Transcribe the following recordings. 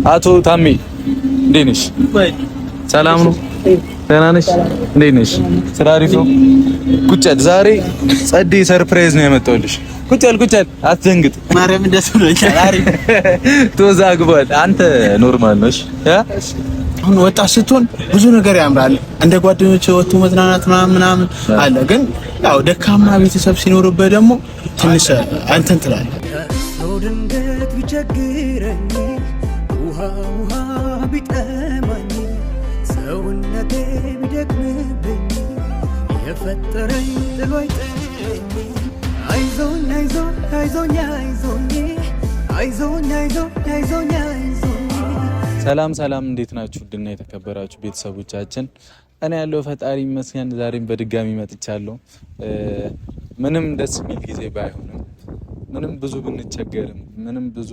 አቶ ታሜ እንዴት ነሽ? ሰላም ነው? ደህና ነሽ? እንዴት ነሽ? ስራ አሪፍ ነው? ቁጭል ዛሬ ጸዴ ሰርፕራይዝ ነው ያመጣሁልሽ። ቁጭል አትደንግጥ። ማርያም ደስ ብሎኛል። አሪፍ ተወዛግቧል። አንተ ኖርማል ነሽ? አሁን ወጣት ስትሆን ብዙ ነገር ያምራል። እንደ ጓደኞች ወጥቶ መዝናናት ምናምን አለ። ግን ያው ደካማ ቤተሰብ ሲኖርበት ደግሞ ትንሽ አንተን ትላለህ። ድንገት ቢቸግረኝ ውሃ ቢጠማኝ ሰውነቴ ቢደክምብኝ የፈጠረኝ ጥሎ አይጥለኝ። አይዞኝ ሰላም እንዴት ናችሁ? ድና የተከበራችሁ ቤተሰቦቻችን እኔ ያለው ፈጣሪ ይመስገን ዛሬም በድጋሚ መጥቻለሁ። ምንም ደስ የሚል ጊዜ ባይሆንም ምንም ብዙ ብንቸገርም ምንም ብዙ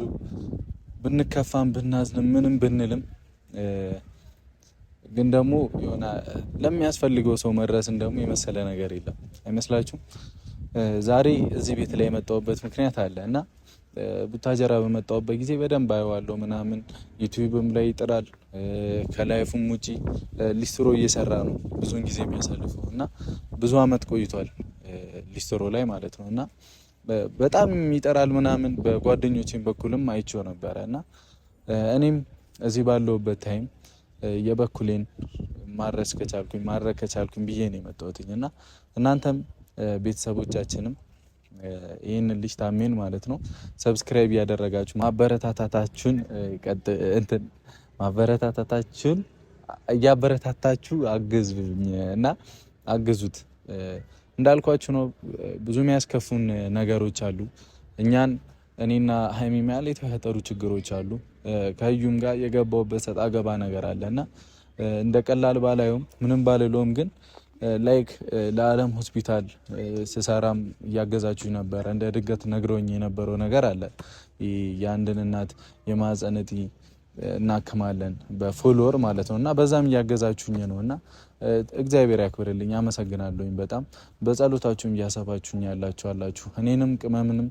ብንከፋም ብናዝንም ምንም ብንልም ግን ደግሞ የሆነ ለሚያስፈልገው ሰው መድረስን ደግሞ የመሰለ ነገር የለም አይመስላችሁም? ዛሬ እዚህ ቤት ላይ የመጣሁበት ምክንያት አለ እና ቡታጀራ በመጣሁበት ጊዜ በደንብ አየዋለሁ ምናምን ዩቲዩብም ላይ ይጥራል ከላይፉም ውጪ ሊስትሮ እየሰራ ነው ብዙውን ጊዜ የሚያሳልፈው እና ብዙ አመት ቆይቷል ሊስትሮ ላይ ማለት ነው እና በጣም ይጠራል ምናምን በጓደኞቼም በኩልም አይቼው ነበረ እና እኔም እዚህ ባለሁበት ታይም የበኩሌን ማድረግ ከቻልኩኝ ብዬ ነው የመጣሁት እና እናንተም ቤተሰቦቻችንም ይህንን ልጅ ታሜን ማለት ነው ሰብስክራይብ ያደረጋችሁ ማበረታታታችሁን እያበረታታችሁ አግዙኝ እና አግዙት። እንዳልኳችሁ ነው ብዙ የሚያስከፉን ነገሮች አሉ። እኔና ሀይሚ ማለት የተፈጠሩ ችግሮች አሉ። ከዩም ጋር የገባውበት ሰጣ ገባ ነገር አለና እንደ ቀላል ባላየውም ምንም ባልለውም ግን ላይክ ለዓለም ሆስፒታል ስሰራም እያገዛችሁ ነበር። እንደ ድገት ነግሮኝ የነበረው ነገር አለ። የአንድን እናት የማህፀን እጢ እናክማለን በፎሎወር ማለት ነውና በዛም እያገዛችሁኝ ነውና እግዚአብሔር ያክብርልኝ። አመሰግናለሁኝ በጣም በጸሎታችሁም እያሰባችሁኝ ያላችሁ እኔንም ቅመምንም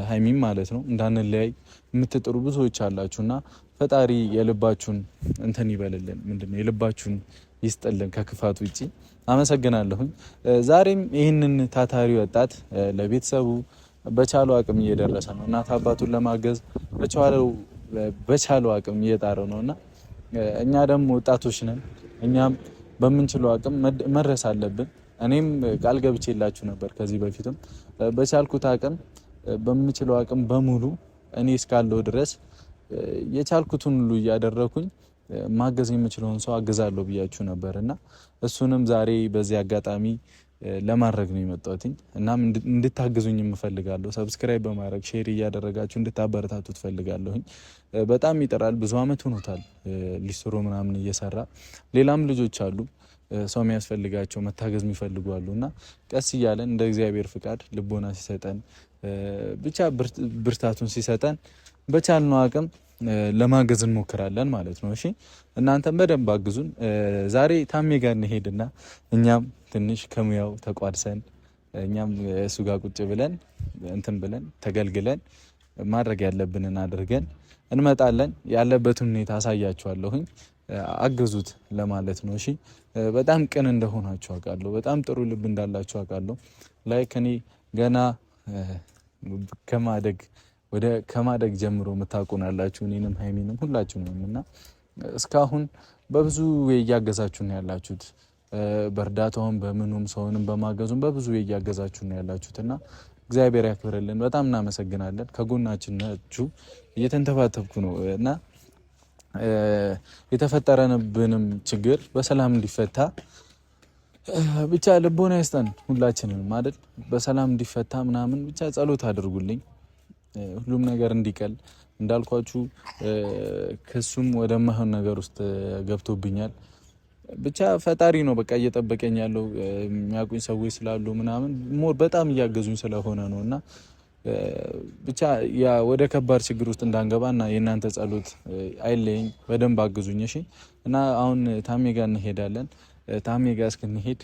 ሀይሚም ማለት ነው እንዳንለያይ የምትጥሩ ብዙዎች አላችሁና ፈጣሪ የልባችሁን እንትን ይበልልን። ምንድነው የልባችሁን ይስጥልን ከክፋት ውጪ። አመሰግናለሁኝ። ዛሬም ይህንን ታታሪ ወጣት ለቤተሰቡ በቻለው አቅም እየደረሰ ነው። እናት አባቱን ለማገዝ በቻለው አቅም እየጣረ ነውና እኛ ደግሞ ወጣቶች ነን። እኛም በምንችለው አቅም መድረስ አለብን። እኔም ቃል ገብቼላችሁ ነበር ከዚህ በፊትም በቻልኩት አቅም በምችለው አቅም በሙሉ እኔ እስካለው ድረስ የቻልኩትን ሁሉ እያደረኩኝ ማገዝ የምችለውን ሰው አግዛለሁ ብያችሁ ነበርና እሱንም ዛሬ በዚህ አጋጣሚ ለማድረግ ነው የመጣሁት። እናም እንድታግዙኝ እፈልጋለሁ። ሰብስክራይብ በማድረግ ሼር እያደረጋችሁ እንድታበረታቱት ፈልጋለሁኝ። በጣም ይጠራል። ብዙ አመት ሆኖታል ሊስትሮ ምናምን እየሰራ ሌላም ልጆች አሉ ሰው የሚያስፈልጋቸው መታገዝ የሚፈልጉ አሉና ቀስ እያለን እንደ እግዚአብሔር ፍቃድ ልቦና ሲሰጠን ብቻ ብርታቱን ሲሰጠን በቻልነው አቅም ለማገዝ እንሞክራለን ማለት ነው። እሺ እናንተም በደንብ አግዙን። ዛሬ ታሜ ጋር እንሄድና እኛም ትንሽ ከሙያው ተቋድሰን እኛም እሱ ጋር ቁጭ ብለን ተገልግለን ማድረግ ያለብንን አድርገን እንመጣለን። ያለበትን ሁኔታ አሳያችኋለሁኝ። አግዙት ለማለት ነው። እሺ በጣም ቅን እንደሆናችሁ አውቃለሁ። በጣም ጥሩ ልብ እንዳላችሁ አውቃለሁ። ላይክ እኔ ገና ከማደግ ጀምሮ የምታውቁን ያላችሁ እኔንም ሀይሚንም ሁላችሁንም እና እስካሁን በብዙ እያገዛችሁ ነው ያላችሁት። በእርዳታውም በምኑም ሰውንም በማገዙም በብዙ እያገዛችሁ ነው ያላችሁትና እግዚአብሔር ያክብርልን። በጣም እናመሰግናለን። ከጎናችን ናችሁ። እየተንተባተብኩ ነው እና የተፈጠረንብንም ችግር በሰላም እንዲፈታ ብቻ ልቦና ይስጠን ሁላችንም ማለት በሰላም እንዲፈታ ምናምን ብቻ ጸሎት አድርጉልኝ። ሁሉም ነገር እንዲቀል እንዳልኳችሁ ከሱም ወደማይሆን ነገር ውስጥ ገብቶብኛል። ብቻ ፈጣሪ ነው በቃ እየጠበቀኝ ያለው የሚያውቁኝ ሰዎች ስላሉ ምናምን በጣም እያገዙኝ ስለሆነ ነውና ብቻ ያ ወደ ከባድ ችግር ውስጥ እንዳንገባና የእናንተ ጸሎት አይለየኝ። በደንብ አግዙኝ እሺ። እና አሁን ታሜ ጋር እንሄዳለን። ታሜ ጋር እስክንሄድ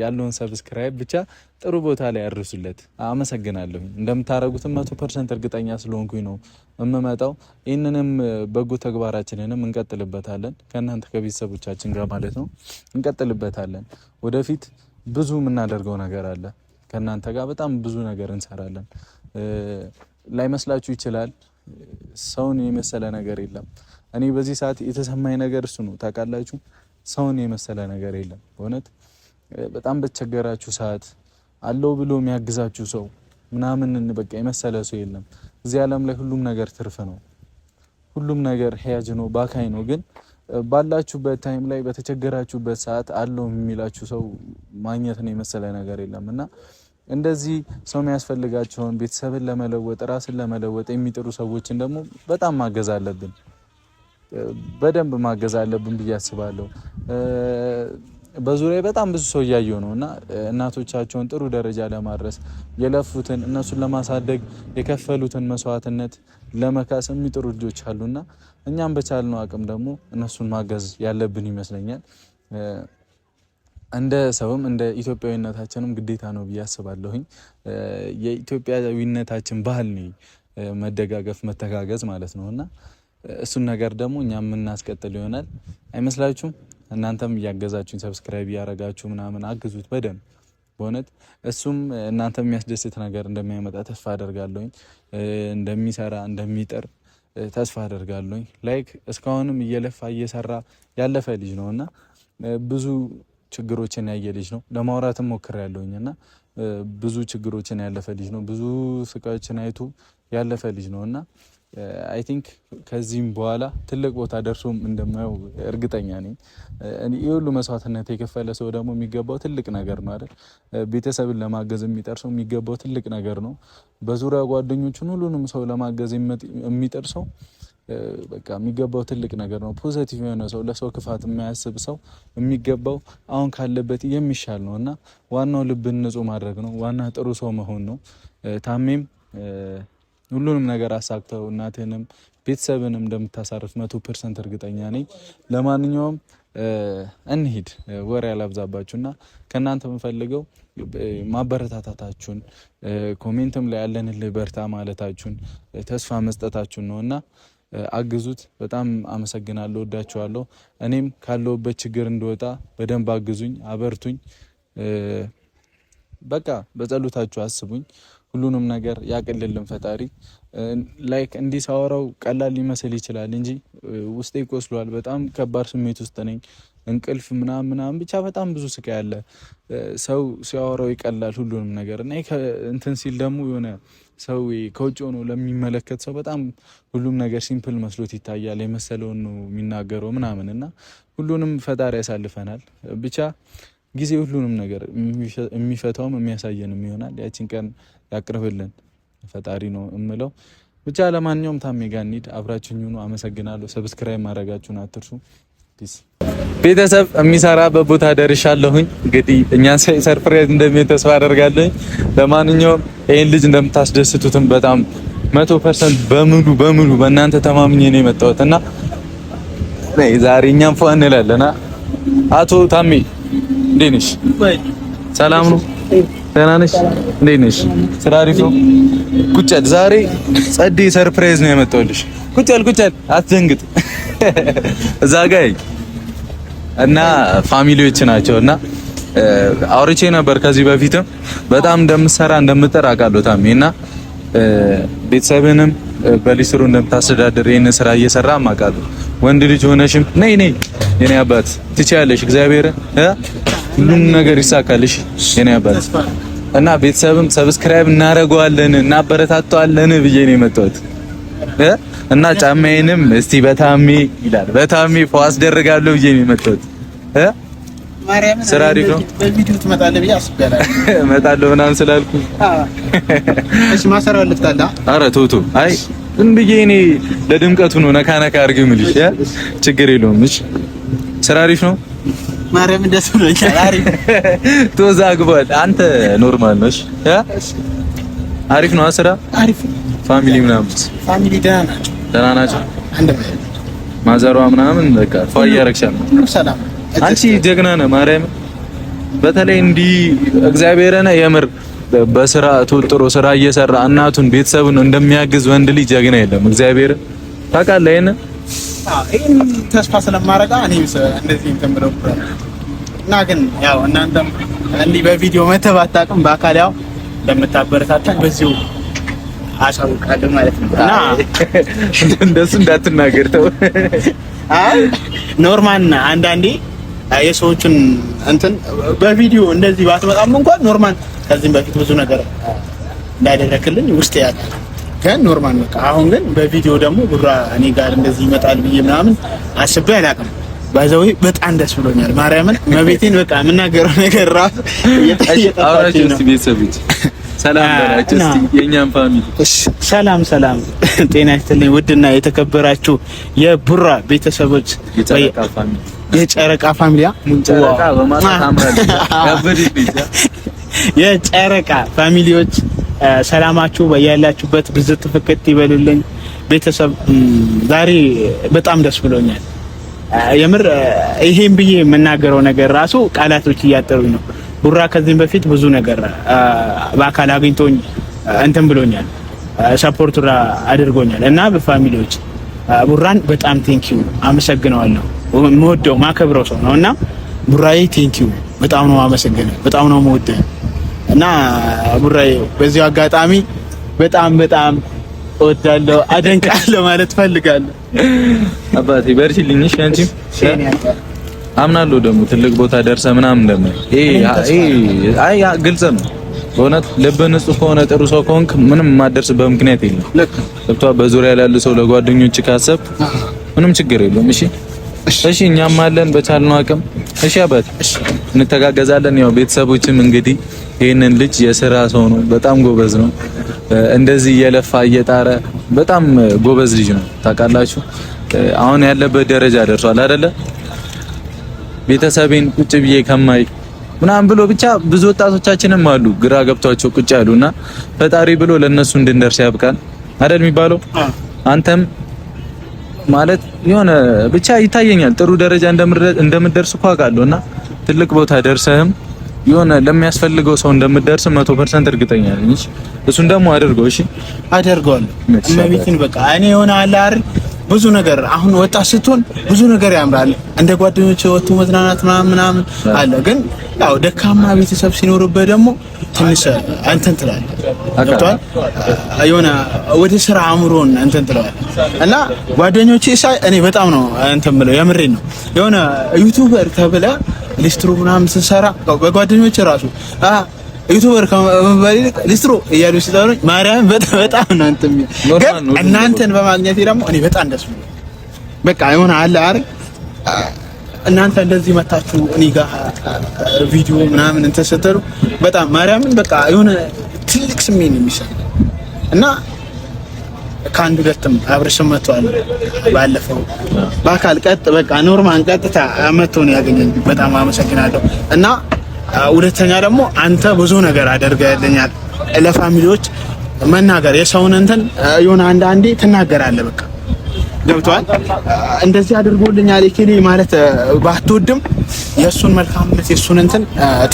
ያለውን ሰብስክራይብ ብቻ ጥሩ ቦታ ላይ ያርሱለት። አመሰግናለሁ። እንደምታረጉትም 100% እርግጠኛ ስለሆንኩኝ ነው የምመጣው። ይህንንም በጎ ተግባራችንንም እንቀጥልበታለን ከእናንተ ከቤተሰቦቻችን ጋር ማለት ነው እንቀጥልበታለን። ወደፊት ብዙ የምናደርገው ነገር አለ ከእናንተ ጋር በጣም ብዙ ነገር እንሰራለን። ላይመስላችሁ ይችላል። ሰውን የመሰለ ነገር የለም። እኔ በዚህ ሰዓት የተሰማኝ ነገር እሱ ነው ታውቃላችሁ። ሰውን የመሰለ ነገር የለም። በእውነት በጣም በተቸገራችሁ ሰዓት አለው ብሎ የሚያግዛችሁ ሰው ምናምን በቃ የመሰለ ሰው የለም። እዚህ ዓለም ላይ ሁሉም ነገር ትርፍ ነው። ሁሉም ነገር ሄያጅ ነው፣ ባካይ ነው። ግን ባላችሁበት ታይም ላይ በተቸገራችሁበት ሰዓት አለው የሚላችሁ ሰው ማግኘት ነው የመሰለ ነገር የለም እና እንደዚህ ሰው የሚያስፈልጋቸውን ቤተሰብን ለመለወጥ ራስን ለመለወጥ የሚጥሩ ሰዎችን ደግሞ በጣም ማገዝ አለብን። በደንብ ማገዝ አለብን ብዬ አስባለሁ። በዙሪያ በጣም ብዙ ሰው እያየሁ ነው እና እናቶቻቸውን ጥሩ ደረጃ ለማድረስ የለፉትን እነሱን ለማሳደግ የከፈሉትን መስዋዕትነት ለመካስ የሚጥሩ ልጆች አሉና እኛም በቻልነው አቅም ደግሞ እነሱን ማገዝ ያለብን ይመስለኛል። እንደ ሰውም እንደ ኢትዮጵያዊነታችንም ግዴታ ነው ብዬ አስባለሁኝ። የኢትዮጵያዊነታችን ባህል ነው መደጋገፍ፣ መተጋገዝ ማለት ነውና እሱን ነገር ደግሞ እኛም የምናስቀጥል ይሆናል አይመስላችሁም? እናንተም እያገዛችሁኝ ሰብስክራይብ እያረጋችሁ ምናምን አግዙት በደንብ በእውነት እሱም እናንተ የሚያስደስት ነገር እንደሚያመጣ ተስፋ አደርጋለሁኝ። እንደሚሰራ እንደሚጥር ተስፋ አደርጋለሁኝ። ላይክ እስካሁንም እየለፋ እየሰራ ያለፈ ልጅ ነውና ብዙ ችግሮችን ያየ ልጅ ነው። ለማውራትም ሞክሬያለሁኝ እና ብዙ ችግሮችን ያለፈ ልጅ ነው። ብዙ ስቃዮችን አይቶ ያለፈ ልጅ ነውና አይ ቲንክ ከዚህም በኋላ ትልቅ ቦታ ደርሶም እንደማየው እርግጠኛ ነኝ። ይህ ሁሉ መስዋዕትነት የከፈለ ሰው ደግሞ የሚገባው ትልቅ ነገር ነው አይደል? ቤተሰብን ለማገዝ የሚጠር ሰው የሚገባው ትልቅ ነገር ነው። በዙሪያ ጓደኞቹን ሁሉንም ሰው ለማገዝ የሚጠር ሰው በቃ የሚገባው ትልቅ ነገር ነው። ፖዚቲቭ የሆነ ሰው፣ ለሰው ክፋት የማያስብ ሰው የሚገባው አሁን ካለበት የሚሻል ነው እና ዋናው ልብን ንጹህ ማድረግ ነው። ዋና ጥሩ ሰው መሆን ነው። ታሜም ሁሉንም ነገር አሳክተው እናትህንም ቤተሰብንም እንደምታሳርፍ 100% እርግጠኛ ነኝ። ለማንኛውም እንሂድ፣ ወሬ ያላብዛባችሁና ከእናንተ የምፈልገው ማበረታታታችሁን፣ ኮሜንትም ላይ ያለንልህ በርታ ማለታችሁን፣ ተስፋ መስጠታችሁን ነውና አግዙት። በጣም አመሰግናለሁ፣ ወዳችኋለሁ። እኔም ካለሁበት ችግር እንደወጣ በደንብ አግዙኝ፣ አበርቱኝ። በቃ በጸሎታችሁ አስቡኝ። ሁሉንም ነገር ያቀልልን ፈጣሪ። ላይክ እንዲህ ሳወራው ቀላል ሊመስል ይችላል እንጂ ውስጤ ቆስሏል። በጣም ከባድ ስሜት ውስጥ ነኝ። እንቅልፍ ምናምን ብቻ በጣም ብዙ ስቃይ አለ። ሰው ሲያወራው ይቀላል ሁሉንም ነገር እና እንትን ሲል ደግሞ የሆነ ሰው ከውጭ ሆኖ ለሚመለከት ሰው በጣም ሁሉም ነገር ሲምፕል መስሎት ይታያል። የመሰለውን ነው የሚናገረው ምናምን እና ሁሉንም ፈጣሪ ያሳልፈናል። ብቻ ጊዜ ሁሉንም ነገር የሚፈታውም የሚያሳየንም ይሆናል። ያቺን ቀን ያቅርብልን ፈጣሪ ነው እምለው። ብቻ ለማንኛውም ታሜ ጋር እንሂድ። አብራችሁኝ ሁኑ። አመሰግናለሁ። ሰብስክራይብ ማድረጋችሁን አትርሱ። ፒስ። ቤተሰብ የሚሰራበት ቦታ ደርሻለሁኝ። እንግዲህ እኛን ሰርፕራይዝ እንደሚሆን ተስፋ አደርጋለሁኝ። ለማንኛውም ይሄን ልጅ እንደምታስደስቱትም በጣም 100% በሙሉ በእናንተ ተማምኜ ነው የመጣሁት እና ዛሬ እኛም ፏ እንላለና አቶ ታሜ እንዴት ነሽ? ሰላም ነው? ደህና ነሽ? እንዴት ነሽ? ስራ አሪፍ ነው? ቁጭል። ዛሬ ጸዴ ሰርፕራይዝ ነው ያመጣሁልሽ። ቁጭል አትደንግጥ። እዛ ጋር እና ፋሚሊዎች ናቸውና አውርቼ ነበር ከዚህ በፊትም በጣም እንደምትሰራ እንደምትጠራ አውቃለሁ ታሜ እና ቤተሰብንም በሊስትሮ እንደምታስተዳድር ይሄን ስራ እየሰራ አውቃለሁ። ወንድ ልጅ ሆነሽም ነይ የኔ አባት ትችያለሽ። እግዚአብሔር ሁሉም ነገር ይሳካልሽ የኔ አባት እና ቤተሰብም ሰብስክራይብ እናደርገዋለን እናበረታታዋለን ብዬ ነው የመጣሁት እና ጫማዬንም እስቲ በታሜ ይላል በታሜ ፏ አስደርጋለሁ ብዬ ነው የመጣሁት። ማርያም ስራ አሪፍ ነው። በቪዲዮ ትመጣለህ ብዬ አስቤያለሁ። እመጣለሁ ምናምን ስላልኩ እሺ ማሰራው ልፍታላ። ኧረ ቶቶ አይ ዝም ብዬ እኔ ለድምቀቱ ነው ነካ አድርገው የምልሽ። ችግር የለውም። እሺ ስራ አሪፍ ነው። ማርያም ደስ ብሎኛል። አሪፍ ተወዛግቧል። አንተ ኖርማል ነሽ? አሪፍ ነው ስራ አሪፍ። ፋሚሊ ምናምን ፋሚሊ ደህና ናቸው? አንድ ማዘሯ ምናምን በቃ ፏ እያረግሻል ነው? ሰላም አንቺ ጀግና ነህ ማርያም። በተለይ እንዲህ እግዚአብሔርና የምር በስራ ተወጥሮ ስራ እየሰራ እናቱን ቤተሰቡን እንደሚያግዝ ወንድ ልጅ ጀግና የለም። እግዚአብሔር ታውቃለህ። ይሄን ተስፋ ስለማረጋ እኔም እንደዚህ እንተምረው እና ግን ያው እናንተም እንዲህ በቪዲዮ መተባታቅም በአካል ያው እንደምታበረታታን በዚሁ አሳውቃለሁ ማለት ነው። እና እንደሱ እንዳትናገር ተው። አይ ኖርማል አንዳንዴ የሰዎችን እንትን በቪዲዮ እንደዚህ ባትመጣም እንኳን ኖርማል ከዚህም በፊት ብዙ ነገር እንዳደረክልኝ ውስጥ ያለ ግን ኖርማል በቃ አሁን ግን በቪዲዮ ደግሞ ቡራ እኔ ጋር እንደዚህ ይመጣል ብዬ ምናምን አስቤ አላውቅም። ባይዘው በጣም ደስ ብሎኛል። ማርያምን መቤቴን በቃ የምናገረው ነገር ራሱ እየተጣጣችሁ ነው። ቤተሰቦች ሰላም በላችሁ እስቲ የኛም ፋሚሊ። ሰላም ጤና ይስጥልኝ። ውድና የተከበራችሁ የቡራ ቤተሰቦች የጨረቃ ፋሚሊ ጨረቃ በማታ ታምራለች። የጨረቃ ፋሚሊዎች ሰላማችሁ በያላችሁበት ብዝት ፍቅት ይበልልኝ። ቤተሰብ ዛሬ በጣም ደስ ብሎኛል። የምር ይሄን ብዬ የምናገረው ነገር ራሱ ቃላቶች እያጠሩኝ ነው። ቡራ ከዚህም በፊት ብዙ ነገር በአካል አግኝቶኝ እንትን ብሎኛል፣ ሰፖርት አድርጎኛል እና በፋሚሊዎች ቡራን በጣም ቴንኪው አመሰግነዋለሁ። የምወደው ማከብረው ሰው ነውና ቡራዬ ቴንኪው በጣም ነው አመሰግነው፣ በጣም ነው የምወደው እና ቡራዬ በዚህ አጋጣሚ በጣም እወዳለሁ፣ አደንቃለሁ ማለት ፈልጋለሁ። አባቴ በርቺልኝ። እሺ አንቺም አምናለሁ ደግሞ ትልቅ ቦታ ደርሰ ምናምን ደግሞ አይ ግልጽ ነው በእውነት ልብህ ንጹህ ከሆነ ጥሩ ሰው ከሆንክ ምንም የማትደርስበት ምክንያት የለም። ልክ በዙሪያ ያሉ ሰው ለጓደኞች ካሰብ ምንም ችግር የለውም። እሺ እኛም አለን በቻልነው አቅም። እሺ አባቴ እንተጋገዛለን። ያው ቤተሰቦችም እንግዲህ ይሄንን ልጅ የሥራ ሰው ነው፣ በጣም ጎበዝ ነው። እንደዚህ እየለፋ እየጣረ በጣም ጎበዝ ልጅ ነው። ታውቃላችሁ አሁን ያለበት ደረጃ ደርሷል አይደለ? ቤተሰቤን ቁጭ ብዬ ከማይ ምናምን ብሎ ብቻ ብዙ ወጣቶቻችንም አሉ ግራ ገብቷቸው ቁጭ ያሉና ፈጣሪ ብሎ ለነሱ እንድንደርስ ያብቃን አይደል የሚባለው። አንተም ማለት የሆነ ብቻ ይታየኛል ጥሩ ደረጃ እንደምትደርስ እኮ አውቃለሁና ትልቅ ቦታ ደርሰህም የሆነ ለሚያስፈልገው ሰው እንደምትደርስ 100% እርግጠኛ ነኝ። እሱን ደግሞ አድርገው። እሺ አደርገዋለሁ። እመቤቴን በቃ እኔ የሆነ አለ አይደል ብዙ ነገር አሁን ወጣት ስትሆን ብዙ ነገር ያምራል። እንደ ጓደኞች ወጥቶ መዝናናት ምናምን አለ። ግን ያው ደካማ ቤተሰብ ሲኖርበት ደግሞ ትንሽ እንትን ትላለህ አጥቷል የሆነ ወደ ስራ አምሮን እንትን ትላለህ እና ጓደኞቼ ሳይ እኔ በጣም ነው እንትን ብለው የምሬን ነው የሆነ ዩቲዩበር ተብለ ሊስትሮ ምናምን ስትሰራ በጓደኞቼ ራሱ ዩቲዩበር ከመባል ሊስትሮ እያሉ ሲጠሩኝ ማርያም በጣም ነው እንትን እናንተን በማግኘቴ ደግሞ እኔ በጣም ደስ ብሎኝ በቃ የሆነ አለ አይደል እናንተ እንደዚህ መታችሁ እኔ ጋር ቪዲዮ ምናምን እንትን ስትሉ በጣም ማርያምን በቃ የሆነ ትልቅ ስሜት ነው የሚሰማኝ እና ከአንድ ሁለትም አብረሽም መጥቷል ባለፈው በአካል በቃ ኖርማል ቀጥታ መጥቶ ነው ያገኘኝ። በጣም አመሰግናለሁ እና ሁለተኛ ደግሞ አንተ ብዙ ነገር አደርገህልኛል። ለፋሚሊዎች መናገር የሰውን እንትን የሆነ አንዳንዴ ትናገራለህ በቃ ገብቷል። እንደዚህ አድርጎልኛል እከሌ ማለት ባትወድም የሱን መልካምነት የሱን እንትን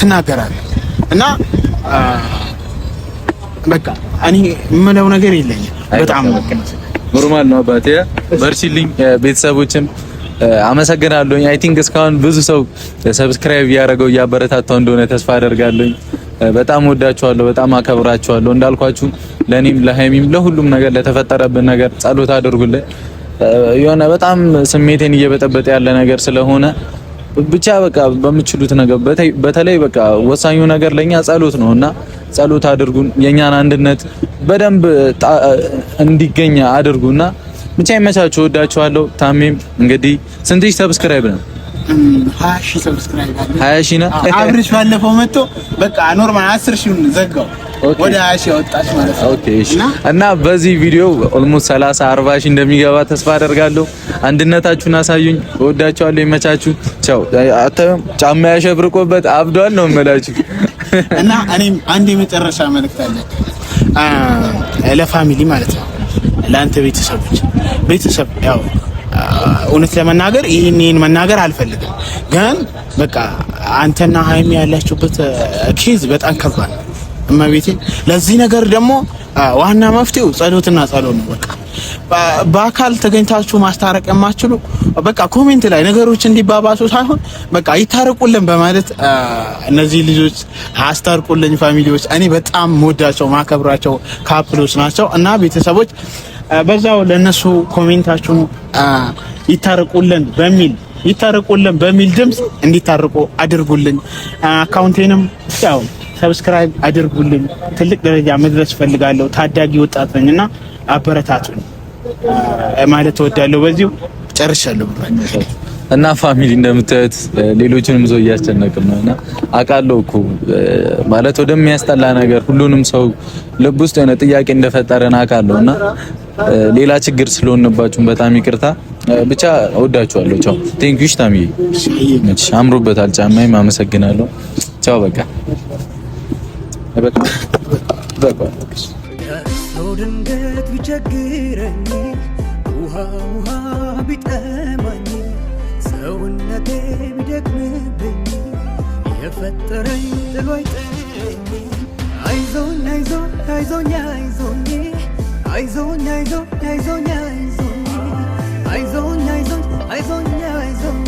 ትናገራለህ እና በቃ እኔ የምለው ነገር የለኝም። በጣም ኖርማል ነው አባቴ። በርቺልኝ። ቤተሰቦችም አመሰግናለሁ። አይ ቲንክ እስካሁን ብዙ ሰው ሰብስክራይብ ያደረገው እያበረታታው እንደሆነ ተስፋ አደርጋለሁ። በጣም ወዳችኋለሁ፣ በጣም አከብራችኋለሁ። እንዳልኳችሁ ለኔም ለሃይሚም ለሁሉም ነገር ለተፈጠረብን ነገር ጸሎት አድርጉልኝ። የሆነ በጣም ስሜቴን እየበጠበጠ ያለ ነገር ስለሆነ ብቻ በቃ በምችሉት ነገር በተለይ በቃ ወሳኙ ነገር ለኛ ጸሎት ነውና ጸሎት አድርጉን። የኛን አንድነት በደንብ እንዲገኝ አድርጉና ብቻ ይመቻችሁ። ወዳችኋለሁ። ታሜም እንግዲህ ስንት ሺህ ሰብስክራይብ ነው? 20,000 ሰብስክራይብ አለ። 20,000 ነው። አብርሽ ባለፈው መጥቶ በቃ ኖርማል 10,000 ዘጋው ወደ 20,000 ወጣች ማለት ነው። ኦኬ እሺ። እና በዚህ ቪዲዮ ኦልሞስት 30-40,000 እንደሚገባ ተስፋ አደርጋለሁ። አንድነታችሁን አሳዩኝ። ወዳችኋለሁ። ይመቻችሁ። ቻው። አታዩም ጫማ ያሸብርቆበት አብዷል ነው የምላችሁ። እና እኔም አንድ የመጨረሻ መልእክት አለ ለፋሚሊ ማለት ነው ለአንተ ቤተሰብ ያው እውነት ለመናገር ይሄን መናገር አልፈልግም፣ ግን በቃ አንተና ሃይሚ ያላችሁበት ኬዝ በጣም ከባድ ነው። እመቤቴ ለዚህ ነገር ደግሞ ዋና መፍትሄው ጸሎትና ጸሎት ነው። በቃ በአካል ተገኝታችሁ ማስታረቅ የማትችሉ በቃ ኮሜንት ላይ ነገሮች እንዲባባሱ ሳይሆን በቃ ይታረቁልን በማለት እነዚህ ልጆች አስታርቁልኝ ፋሚሊዎች። እኔ በጣም ሞዳቸው ማከብራቸው ካፕሎች ናቸው እና ቤተሰቦች በዛው ለነሱ ኮሜንታችሁን ይታረቁልን በሚል ድምጽ እንዲታረቁ አድርጉልኝ። አካውንቴንም ያው ሰብስክራይብ አድርጉልኝ። ትልቅ ደረጃ መድረስ ፈልጋለሁ። ታዳጊ ወጣት ነኝና አበረታቱኝ ማለት እወዳለሁ። በዚሁ ጨርሻለሁ። እና ፋሚሊ እንደምታዩት ሌሎችንም ሰው እያስጨነቅን ነውና አውቃለሁ እኮ ማለት ወደሚያስጠላ ነገር ሁሉንም ሰው ልብ ውስጥ የሆነ ጥያቄ እንደፈጠረን አውቃለሁና ሌላ ችግር ስለሆነባችሁ በጣም ይቅርታ። ብቻ እወዳችኋለሁ። ቻው። ቴንክ ዩ ታሚ። አምሮበታል ጫማዬም። አመሰግናለሁ። ቻው። በቃ ሰው ድንገት ቢቸግረኝ ውሃ ቢጠማኝ ሰውነቴ ቢደክምብኝ የፈጠረኝ ጥሎ አይጥለኝ። አይዞኝ አይዞኝ አይዞኝ አይዞኝ አይዞኝ አይዞኝ አይዞኝ አይዞኝ አይዞኝ አይዞኝ አይዞኝ